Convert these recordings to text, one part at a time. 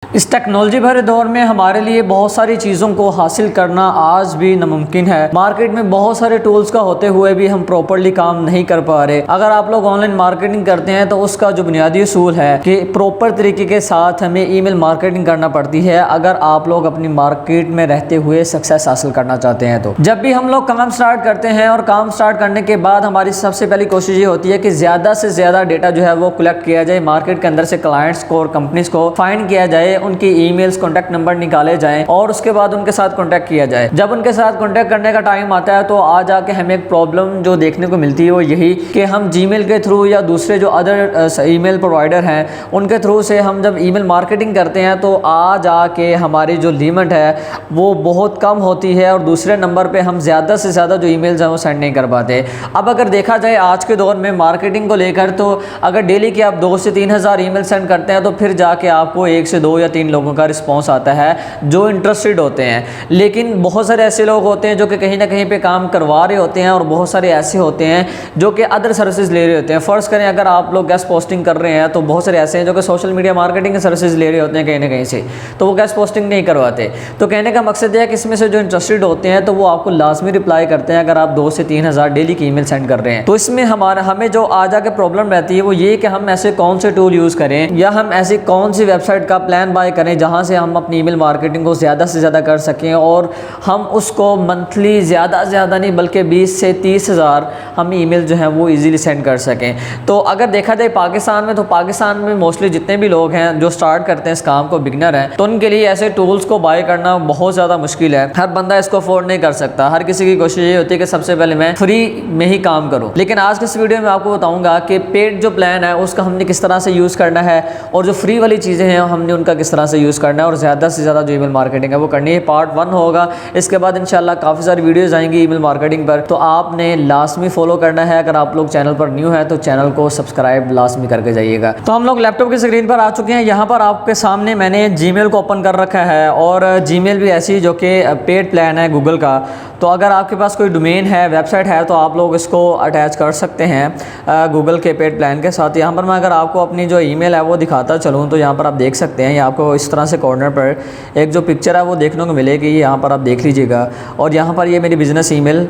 इस टेक्नोलॉजी भरे दौर में हमारे लिए बहुत सारी चीज़ों को हासिल करना आज भी नामुमकिन है। मार्केट में बहुत सारे टूल्स का होते हुए भी हम प्रॉपरली काम नहीं कर पा रहे। अगर आप लोग ऑनलाइन मार्केटिंग करते हैं तो उसका जो बुनियादी उसूल है कि प्रॉपर तरीके के साथ हमें ईमेल मार्केटिंग करना पड़ती है, अगर आप लोग अपनी मार्केट में रहते हुए सक्सेस हासिल करना चाहते हैं। तो जब भी हम लोग काम स्टार्ट करते हैं और काम स्टार्ट करने के बाद हमारी सबसे पहली कोशिश ये होती है कि ज़्यादा से ज़्यादा डेटा जो है वो कलेक्ट किया जाए, मार्केट के अंदर से क्लाइंट्स को और कंपनीज को फाइंड किया जाए, उनकी ईमेल्स, कॉन्टैक्ट नंबर निकाले जाएं और उसके बाद उनके साथ कॉन्टैक्ट किया जाए। जब उनके साथ कॉन्टैक्ट करने का टाइम आता है तो आ जाके हमें एक प्रॉब्लम जो देखने को मिलती है वो यही कि हम जीमेल के थ्रू या दूसरे जो अदर ईमेल प्रोवाइडर हैं उनके थ्रू से हम जब ईमेल मार्केटिंग करते हैं तो आ जाके हमारी जो लिमिट है वो बहुत कम होती है और दूसरे नंबर पे हम ज़्यादा से ज़्यादा जो ईमेल्स हैं वो सेंड नहीं कर पाते। अब अगर देखा जाए आज के दौर में मार्केटिंग को लेकर, तो अगर डेली के आप 2 से 3 हज़ार ईमेल सेंड करते हैं तो फिर जाके आपको 1 से 2 या 3 लोगों का रिस्पॉन्स आता है जो इंटरेस्टेड होते हैं। लेकिन बहुत सारे ऐसे लोग होते हैं जो कि कहीं ना कहीं पे काम करवा रहे होते हैं और बहुत सारे ऐसे होते हैं जो कि अदर सर्विसेज ले रहे होते हैं। फ़र्ज़ करें अगर आप लोग गेस्ट पोस्टिंग कर रहे हैं तो बहुत सारे ऐसे हैं जो कि सोशल मीडिया मार्केटिंग के सर्विसेज ले रहे होते हैं कहीं ना कहीं से, तो वो गेस्ट पोस्टिंग नहीं करवाते। तो कहने का मकसद यह है कि इसमें से जो इंटरेस्टेड होते हैं तो वो आपको लाजमी रिप्लाई करते हैं अगर आप 2 से 3 हज़ार डेली की ईमेल सेंड कर रहे हैं। तो इसमें हमें जो आ जाके प्रॉब्लम रहती है वो ये कि हम ऐसे कौन से टूल यूज़ करें या हम ऐसी कौन सी वेबसाइट का प्लान बाय करें जहाँ से हम अपनी ईमेल मार्केटिंग को ज़्यादा से ज़्यादा कर सकें और हम उसको मंथली ज़्यादा से ज़्यादा नहीं बल्कि 20 से 30 हज़ार हम ईमेल जो हैं वो इजीली सेंड कर सकें। तो अगर देखा जाए पाकिस्तान में, तो पाकिस्तान में मोस्टली जितने भी लोग हैं जो स्टार्ट करते हैं इस काम को, बिगनर हैं, तो उनके लिए ऐसे टूल्स को बाय करना बहुत ज़्यादा मुश्किल है। हर बंदा इसको अफोर्ड नहीं कर सकता। हर किसी की कोशिश ये होती है कि सबसे पहले मैं फ्री में ही काम करूँ। लेकिन आज के इस वीडियो में आपको बताऊँगा कि पेड जो प्लान है उसका हमने किस तरह से यूज़ करना है और जो फ्री वाली चीज़ें हैं हमने उनका किस तरह से यूज़ करना है और ज़्यादा से ज़्यादा जो ईमेल मार्केटिंग है वो करनी है। पार्ट 1 होगा, इसके बाद इंशाल्लाह काफ़ी सारी वीडियोस आएंगी ईमेल मार्केटिंग पर, तो आपने लाजमी फॉलो करना है। अगर आप लोग चैनल पर न्यू है तो चैनल को सब्सक्राइब लाजमी करके जाइएगा। तो हम लोग लैपटॉप की स्क्रीन पर आ चुके हैं। यहाँ पर आपके सामने मैंने जीमेल को ओपन कर रखा है और जीमेल भी ऐसी जो कि पेड प्लान है गूगल का। तो अगर आपके पास कोई डोमेन है, वेबसाइट है, तो आप लोग इसको अटैच कर सकते हैं गूगल के पेड प्लान के साथ। यहाँ पर मैं अगर आपको अपनी जो ईमेल है वो दिखाता चलूँ तो यहाँ पर आप देख सकते हैं, यहाँ आपको इस तरह से कॉर्नर पर एक जो पिक्चर है वो देखने को मिलेगी। यहाँ पर आप देख लीजिएगा और यहाँ पर ये मेरी बिज़नेस ईमेल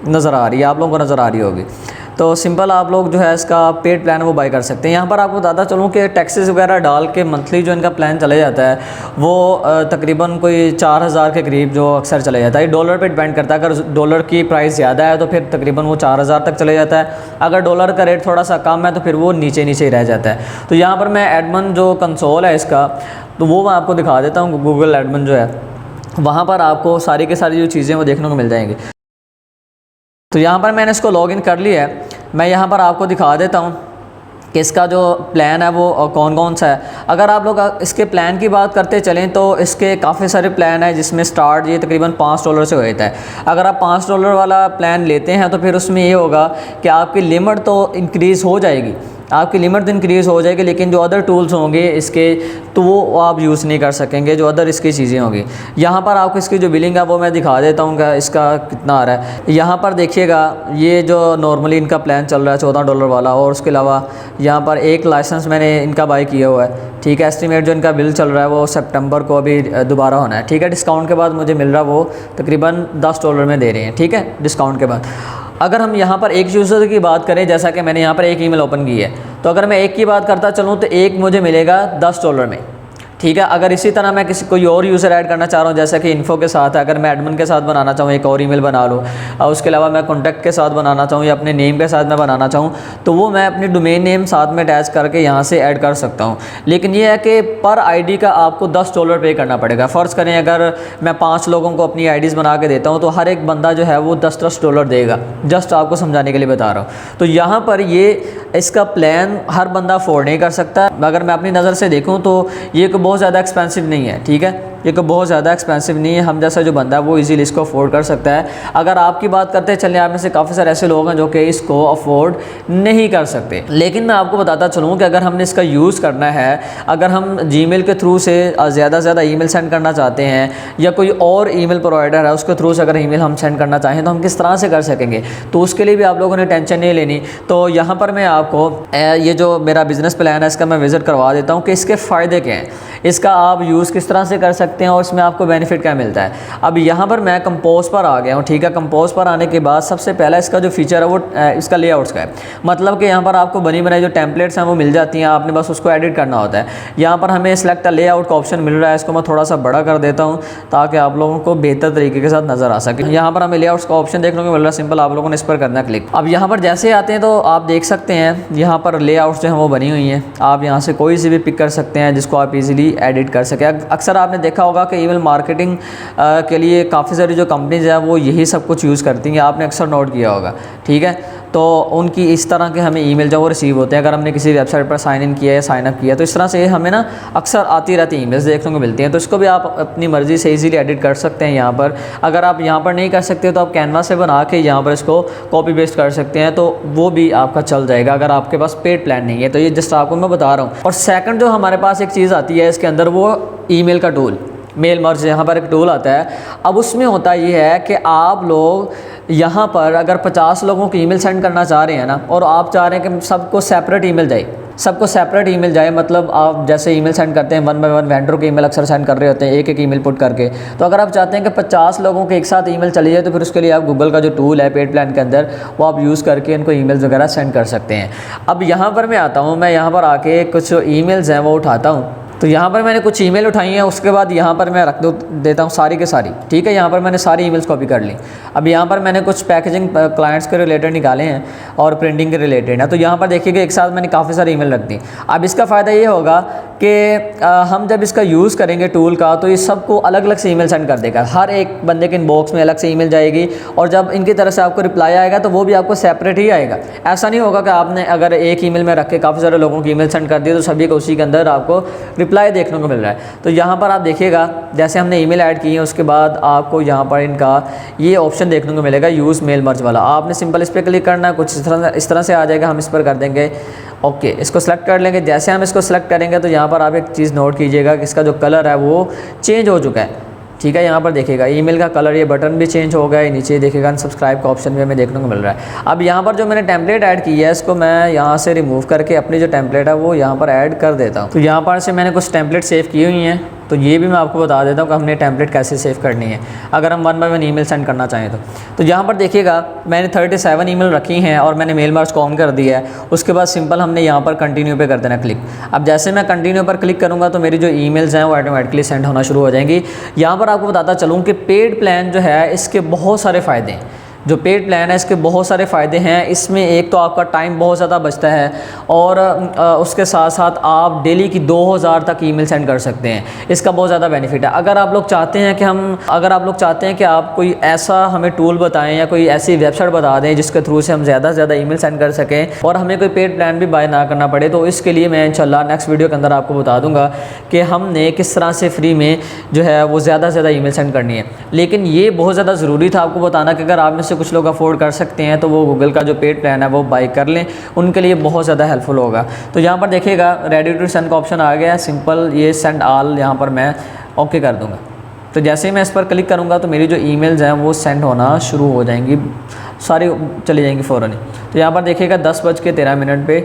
नज़र आ रही है, आप लोगों को नज़र आ रही होगी। तो सिंपल आप लोग जो है इसका पेड प्लान वो बाय कर सकते हैं। यहाँ पर आपको बताता चलूँ कि टैक्सेस वगैरह डाल के मंथली जो इनका प्लान चला जाता है वो तकरीबन कोई 4000 के करीब जो अक्सर चला जाता है। डॉलर पे डिपेंड करता है, अगर डॉलर की प्राइस ज़्यादा है तो फिर तकरीबन वो 4000 तक चले जाता है। अगर डॉलर का रेट थोड़ा सा कम है तो फिर वो नीचे नीचे ही रह जाता है। तो यहाँ पर मैं एडमन जो कंसोल है इसका, तो वो मैं आपको दिखा देता हूँ। गूगल एडमन जो है वहाँ पर आपको सारी के सारी जो चीज़ें वो देखने को मिल जाएंगी। तो यहाँ पर मैंने इसको लॉगिन कर लिया है। मैं यहाँ पर आपको दिखा देता हूँ कि इसका जो प्लान है वो कौन कौन सा है। अगर आप लोग इसके प्लान की बात करते चलें तो इसके काफ़ी सारे प्लान हैं जिसमें स्टार्ट ये तकरीबन $5 से होता है। अगर आप $5 वाला प्लान लेते हैं तो फिर उसमें ये होगा कि आपकी लिमिट तो इंक्रीज़ हो जाएगी, आपकी लिमिट तो इंक्रीज़ हो जाएगी, लेकिन जो अदर टूल्स होंगे इसके तो वो आप यूज़ नहीं कर सकेंगे, जो अदर इसकी चीज़ें होंगी। यहाँ पर आपको इसकी जो बिलिंग है वो मैं दिखा देता हूँ कि इसका कितना आ रहा है। यहाँ पर देखिएगा ये जो नॉर्मली इनका प्लान चल रहा है $14 वाला, और उसके अलावा यहाँ पर एक लाइसेंस मैंने इनका बाय किया हुआ है। ठीक है, एस्टिमेट जो इनका बिल चल रहा है वो सितंबर को अभी दोबारा होना है। ठीक है, डिस्काउंट के बाद मुझे मिल रहा वो तकरीबन $10 में दे रहे हैं। ठीक है, डिस्काउंट के बाद। अगर हम यहाँ पर एक यूज़र की बात करें, जैसा कि मैंने यहाँ पर एक ईमेल ओपन की है, तो अगर मैं एक की बात करता चलूँ तो एक मुझे मिलेगा $10 में। ठीक है, अगर इसी तरह मैं कोई और यूज़र ऐड करना चाह रहा हूँ, जैसा कि इन्फो के साथ है, अगर मैं एडमिन के साथ बनाना चाहूँ एक और ईमेल बना लूँ, और उसके अलावा मैं कॉन्टैक्ट के साथ बनाना चाहूँ या अपने नेम के साथ मैं बनाना चाहूँ, तो वो मैं अपनी डोमेन नेम साथ में अटैच करके यहाँ से ऐड कर सकता हूँ। लेकिन ये है कि पर आईडी का आपको $10 पे करना पड़ेगा। फ़र्ज़ करें अगर मैं 5 लोगों को अपनी आईडीज़ बना के देता हूँ तो हर एक बंदा जो है वो $10 देगा। जस्ट आपको समझाने के लिए बता रहा हूँ। तो यहाँ पर ये इसका प्लान हर बंदा अफोर्ड नहीं कर सकता। अगर मैं अपनी नज़र से देखूँ तो ये बहुत ज़्यादा एक्सपेंसिव नहीं है। ठीक है, ये कोई बहुत ज़्यादा एक्सपेंसिव नहीं है, हम जैसा जो बंदा है वो इजीली इसको अफोर्ड कर सकता है। अगर आपकी बात करते चलें, आप में से काफ़ी सारे ऐसे लोग हैं जो कि इसको अफोर्ड नहीं कर सकते। लेकिन मैं आपको बताता चलूँ कि अगर हमने इसका यूज़ करना है, अगर हम जीमेल के थ्रू से ज़्यादा से ज़्यादा ईमेल सेंड करना चाहते हैं या कोई और ईमेल प्रोवाइडर है उसके थ्रू से अगर ईमेल हम सेंड करना चाहें तो हम किस तरह से कर सकेंगे, तो उसके लिए भी आप लोगों ने टेंशन नहीं लेनी। तो यहाँ पर मैं आपको ये जो मेरा बिज़नेस प्लान है इसका मैं विज़िट करवा देता हूँ कि इसके फ़ायदे क्या हैं, इसका आप यूज़ किस तरह से कर सकते हैं और इसमें आपको बेनिफिट क्या मिलता है। अब यहाँ पर मैं कंपोज पर आ गया हूँ, ठीक है। कंपोज पर आने के बाद सबसे पहला इसका जो फीचर है वो इसका लेआउट्स का है। मतलब कि यहाँ पर आपको बनी बनाई जो टेम्पलेट्स हैं वो मिल जाती हैं, आपने बस उसको एडिट करना होता है। यहाँ पर हमें सिलेक्ट लेआउट का ऑप्शन मिल रहा है, इसको मैं थोड़ा सा बड़ा कर देता हूँ ताकि आप लोगों को बेहतर तरीके के साथ नज़र आ सके। यहाँ पर हमें लेआउट्स का ऑप्शन देखने को मिल रहा है, सिंपल आप लोगों ने इस पर करना है क्लिक। अब यहाँ पर जैसे आते हैं तो आप देख सकते हैं यहाँ पर लेआउट्स जो हैं वो बनी हुई हैं, आप यहाँ से कोई सी भी पिक कर सकते हैं जिसको आप इजीली एडिट कर सकें। अक्सर आपने देखा होगा कि ईमेल मार्केटिंग के लिए काफ़ी सारी जो कंपनीज हैं वो यही सब कुछ यूज़ करती हैं, आपने अक्सर नोट किया होगा, ठीक है। तो उनकी इस तरह के हमें ईमेल जो वो रिसीव होते हैं, अगर हमने किसी वेबसाइट पर साइन इन किया या साइन अप किया तो इस तरह से हमें ना अक्सर आती रहती ईमेल्स देखने को मिलती हैं। तो इसको भी आप अपनी मर्ज़ी से इजीली एडिट कर सकते हैं। यहाँ पर अगर आप यहाँ पर नहीं कर सकते तो आप कैनवा से बना के यहाँ पर इसको कॉपी पेस्ट कर सकते हैं, तो वो भी आपका चल जाएगा अगर आपके पास पेड प्लान नहीं है। तो ये जस्ट आपको मैं बता रहा हूँ। और सेकंड जो हमारे पास एक चीज़ आती है इसके अंदर, वो ईमेल का टूल, मेल मर्ज यहाँ पर एक टूल आता है। अब उसमें होता ये है कि आप लोग यहाँ पर अगर 50 लोगों को ईमेल सेंड करना चाह रहे हैं ना, और आप चाह रहे हैं कि सबको सेपरेट ईमेल जाए, सबको सेपरेट ईमेल जाए, मतलब आप जैसे ईमेल सेंड करते हैं 1 बाय 1 वेंडर के ईमेल अक्सर सेंड कर रहे होते हैं एक एक ईमेल पुट करके। तो अगर आप चाहते हैं कि 50 लोगों के एक साथ ईमेल चली जाए तो फिर उसके लिए आप गूगल का जो टूल है पेड प्लान के अंदर वो आप यूज़ करके इनको ईमेल्स वगैरह सेंड कर सकते हैं। अब यहाँ पर मैं आता हूँ, मैं यहाँ पर आके कुछ ईमेल्स हैं वो उठाता हूँ। तो यहाँ पर मैंने कुछ ईमेल उठाई हैं, उसके बाद यहाँ पर मैं रख देता हूँ सारी के सारी, ठीक है। यहाँ पर मैंने सारी ईमेल्स कॉपी कर ली। अब यहाँ पर मैंने कुछ पैकेजिंग क्लाइंट्स के रिलेटेड निकाले हैं और प्रिंटिंग के रिलेटेड है। तो यहाँ पर देखिएगा एक साथ मैंने काफ़ी सारी ईमेल रख दी। अब इसका फ़ायदा ये होगा कि हम जब इसका यूज़ करेंगे टूल का तो ये सबको अलग अलग से ईमेल सेंड कर देगा, हर एक बंदे के इनबॉक्स में अलग से ईमेल जाएगी, और जब इनकी तरफ से आपको रिप्लाई आएगा तो वो भी आपको सेपरेट ही आएगा। ऐसा नहीं होगा कि आपने अगर एक ईमेल में रख के काफ़ी सारे लोगों की ईमेल सेंड कर दी तो सभी को उसी के अंदर आपको रिप्लाई देखने को मिल रहा है। तो यहाँ पर आप देखिएगा जैसे हमने ईमेल ऐड की है उसके बाद आपको यहाँ पर इनका ये ऑप्शन देखने को मिलेगा, यूज़ मेल मर्ज वाला। आपने सिंपल इस पर क्लिक करना है, कुछ इस तरह से आ जाएगा, हम इस पर कर देंगे ओके, इसको सेलेक्ट कर लेंगे। जैसे हम इसको सेलेक्ट करेंगे तो यहाँ पर आप एक चीज़ नोट कीजिएगा कि इसका जो कलर है वो चेंज हो चुका है, ठीक है। यहाँ पर देखिएगा ईमेल का कलर, ये बटन भी चेंज हो गया है, नीचे देखिएगा अनसब्सक्राइब का ऑप्शन भी हमें देखने को मिल रहा है। अब यहाँ पर जो मैंने टेम्पलेट ऐड की है इसको मैं यहाँ से रिमूव करके अपनी जो टेम्पलेट है वो यहाँ पर ऐड कर देता हूँ। तो यहाँ पर से मैंने कुछ टेम्पलेट सेव की हुई हैं, तो ये भी मैं आपको बता देता हूँ कि हमने टेम्पलेट कैसे सेव करनी है अगर हम 1 बाय 1 ईमेल सेंड करना चाहें तो यहाँ पर देखिएगा मैंने 37 ईमेल रखी हैं और मैंने मेल मर्ज को ऑन कर दिया है। उसके बाद सिंपल हमने यहाँ पर कंटिन्यू पे कर देना क्लिक। अब जैसे मैं कंटिन्यू पर क्लिक करूँगा तो मेरी जो ईमेल्स हैं वो ऑटोमेटिकली सेंड होना शुरू हो जाएंगी। यहाँ पर आपको बताता चलूँ कि पेड प्लान जो है इसके बहुत सारे फ़ायदे हैं। जो पेड प्लान है इसके बहुत सारे फ़ायदे हैं। इसमें एक तो आपका टाइम बहुत ज़्यादा बचता है और उसके साथ साथ आप डेली की 2000 तक ईमेल सेंड कर सकते हैं, इसका बहुत ज़्यादा बेनिफिट है। अगर आप लोग चाहते हैं कि आप कोई ऐसा हमें टूल बताएं या कोई ऐसी वेबसाइट बता दें जिसके थ्रू से हम ज़्यादा से ज़्यादा ईमेल सेंड कर सकें और हमें कोई पेड प्लान भी बाय ना करना पड़े, तो इसके लिए मैं इंशाल्लाह नेक्स्ट वीडियो के अंदर आपको बता दूँगा कि हमने किस तरह से फ्री में जो है वो ज़्यादा से ज़्यादा ईमेल सेंड करनी है। लेकिन ये बहुत ज़्यादा ज़रूरी था आपको बताना कि अगर आप में से कुछ लोग अफोर्ड कर सकते हैं तो वो गूगल का जो पेड प्लान है वो बाय कर लें, उनके लिए बहुत ज़्यादा हेल्पफुल होगा। तो यहाँ पर देखिएगा रेडी टू सेंड का ऑप्शन आ गया है, सिंपल ये सेंड ऑल यहाँ पर मैं ओके कर दूँगा। तो जैसे ही मैं इस पर क्लिक करूँगा तो मेरी जो ईमेल्स हैं वो सेंड होना शुरू हो जाएंगी, सारी चली जाएंगी फ़ौरन ही। तो यहाँ पर देखिएगा 10:13 पे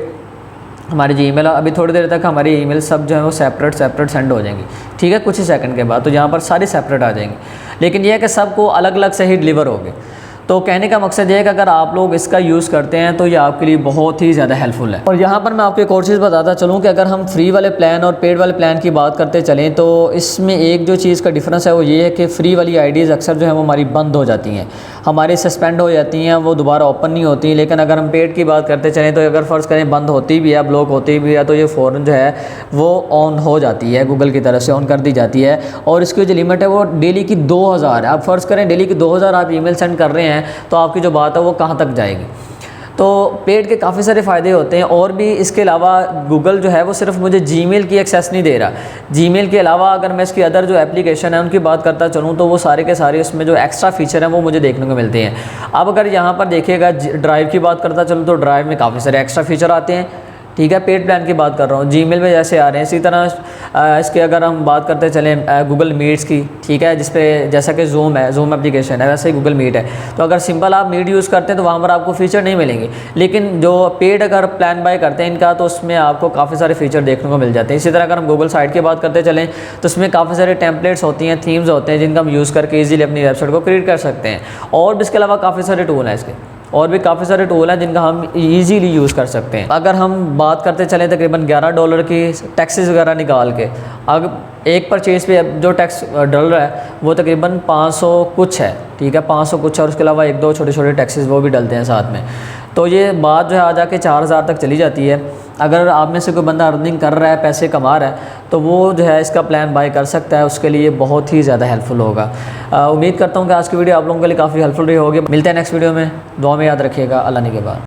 हमारी जो ईमेल अभी थोड़ी देर तक हमारी ईमेल सब जो है वो सेपरेट सेंड हो जाएंगी, ठीक है, कुछ ही सेकंड के बाद। तो यहाँ पर सारी सेपरेट आ जाएंगी, लेकिन यह है कि सबको अलग अलग से ही डिलीवर होगी। तो कहने का मकसद ये है कि अगर आप लोग इसका यूज़ करते हैं तो ये आपके लिए बहुत ही ज़्यादा हेल्पफुल है। और यहाँ पर मैं आपको एक और चीज़ बताता चलूँ कि अगर हम फ्री वाले प्लान और पेड वाले प्लान की बात करते चलें तो इसमें एक जो चीज़ का डिफरेंस है वो ये है कि फ्री वाली आईडीज़ अक्सर जो है वो हमारी बंद हो जाती हैं, हमारी सस्पेंड हो जाती हैं, वो दोबारा ओपन नहीं होती। लेकिन अगर हम पेड की बात करते चलें तो अगर फ़र्ज़ करें बंद होती भी है, ब्लॉक होती भी है, तो ये फ़ौरन जो है वो ऑन हो जाती है, गूगल की तरफ से ऑन कर दी जाती है। और इसकी जो लिमिट है वो डेली की 2000 है। आप फ़र्ज़ करें डेली की 2000 आप ईमेल सेंड कर रहे हैं तो आपकी जो बात है वो कहाँ तक जाएगी। तो पेड के काफ़ी सारे फ़ायदे होते हैं। और भी इसके अलावा गूगल जो है वो सिर्फ मुझे जीमेल की एक्सेस नहीं दे रहा। जीमेल के अलावा अगर मैं इसकी अदर जो एप्लीकेशन है उनकी बात करता चलूँ तो वो सारे के सारे उसमें जो एक्स्ट्रा फीचर हैं वो मुझे देखने को मिलते हैं। अब अगर यहाँ पर देखिएगा ड्राइव की बात करता चलूँ तो ड्राइव में काफ़ी सारे एक्स्ट्रा फीचर आते हैं, ठीक है। पेड प्लान की बात कर रहा हूँ, जीमेल में जैसे आ रहे हैं इसी तरह इसके अगर हम बात करते चलें गूगल मीट्स की, ठीक है, जिस पे जैसा कि जूम है, जूम एप्लीकेशन है, वैसे ही गूगल मीट है। तो अगर सिंपल आप मीट यूज़ करते हैं तो वहाँ पर आपको फ़ीचर नहीं मिलेंगे, लेकिन जो पेड अगर प्लान बाय करते हैं इनका तो उसमें आपको काफ़ी सारे फीचर देखने को मिल जाते हैं। इसी तरह अगर हम गूगल साइट की बात करते चलें तो उसमें काफ़ी सारे टेम्पलेट्स होती हैं, थीम्स होते हैं जिनका हम यूज़ करके ईजिली अपनी वेबसाइट को क्रिएट कर सकते हैं। और भी इसके अलावा काफ़ी सारे टूल हैं इसके, और भी काफ़ी सारे टूल हैं जिनका हम इजीली यूज़ कर सकते हैं। अगर हम बात करते चलें तकरीबन $11 की टैक्सेस वगैरह निकाल के, अगर एक परचेज़ पे जो टैक्स डल रहा है वो तकरीबन 500 कुछ है, ठीक है, 500 कुछ है, और उसके अलावा एक दो छोटे छोटे टैक्सेस वो भी डलते हैं साथ में। तो ये बात जो है आ जाके 4000 तक चली जाती है। अगर आप में से कोई बंदा अर्निंग कर रहा है, पैसे कमा रहा है, तो वो जो है इसका प्लान बाय कर सकता है, उसके लिए बहुत ही ज़्यादा हेल्पफुल होगा। उम्मीद करता हूँ कि आज की वीडियो आप लोगों के लिए काफ़ी हेल्पफुल रही होगी। मिलते हैं नेक्स्ट वीडियो में, दुआ में याद रखिएगा। अल्लाह ने के बाद।